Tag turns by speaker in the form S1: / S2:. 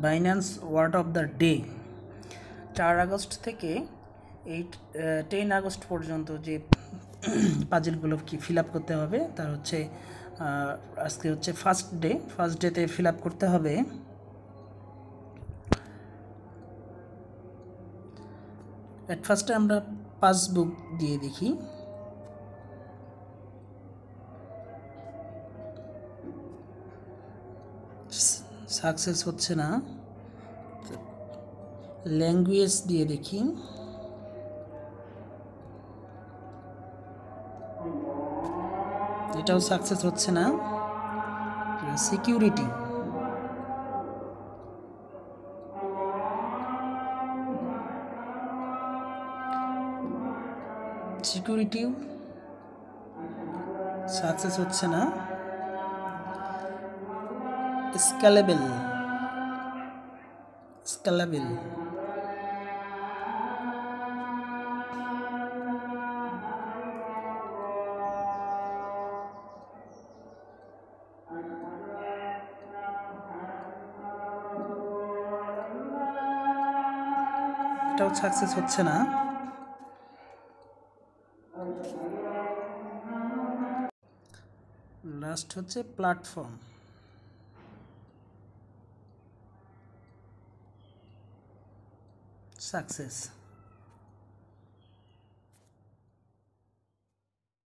S1: Binance word of the day 4 August থেকে 10 August পর্যন্ত যে পাজলগুলো কি ফিল আপ করতে হবে তার হচ্ছে আজকে হচ্ছে ফার্স্ট ডেতে ফিল আপ করতে হবে এট ফার্স্টে আমরা পাসবুক দিয়ে দেখি। সাকসেস হচ্ছে না। ল্যাঙ্গুয়েজ দিয়ে দেখি। এটাও সাকসেস হচ্ছে না। সিকিউরিটি সাকসেস হচ্ছে না। স্কেলেবল এটাও সাকসেস হচ্ছে না। লাস্ট হচ্ছে প্ল্যাটফর্ম। সাকসেস।